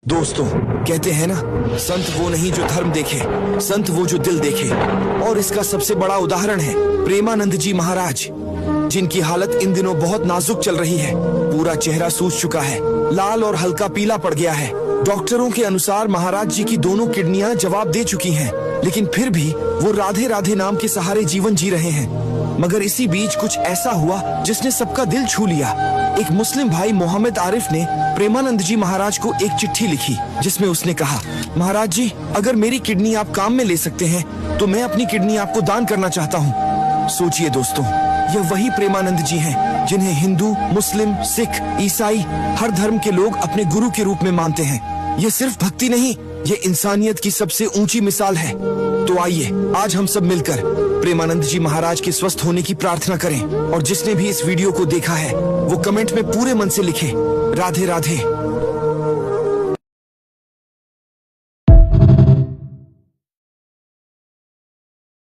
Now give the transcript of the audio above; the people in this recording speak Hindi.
दोस्तों, कहते हैं ना, संत वो नहीं जो धर्म देखे, संत वो जो दिल देखे। और इसका सबसे बड़ा उदाहरण है प्रेमानंद जी महाराज, जिनकी हालत इन दिनों बहुत नाजुक चल रही है। पूरा चेहरा सूज चुका है, लाल और हल्का पीला पड़ गया है। डॉक्टरों के अनुसार महाराज जी की दोनों किडनियां जवाब दे चुकी हैं, लेकिन फिर भी वो राधे राधे नाम के सहारे जीवन जी रहे हैं। मगर इसी बीच कुछ ऐसा हुआ जिसने सबका दिल छू लिया। एक मुस्लिम भाई मोहम्मद आरिफ ने प्रेमानंद जी महाराज को एक चिट्ठी लिखी, जिसमें उसने कहा, महाराज जी, अगर मेरी किडनी आप काम में ले सकते हैं तो मैं अपनी किडनी आपको दान करना चाहता हूँ। सोचिए दोस्तों, यह वही प्रेमानंद जी हैं जिन्हें हिंदू, मुस्लिम, सिख, ईसाई हर धर्म के लोग अपने गुरु के रूप में मानते हैं। ये सिर्फ भक्ति नहीं, ये इंसानियत की सबसे ऊंची मिसाल है। तो आइए आज हम सब मिलकर प्रेमानंद जी महाराज के स्वस्थ होने की प्रार्थना करें। और जिसने भी इस वीडियो को देखा है वो कमेंट में पूरे मन से लिखे, राधे राधे।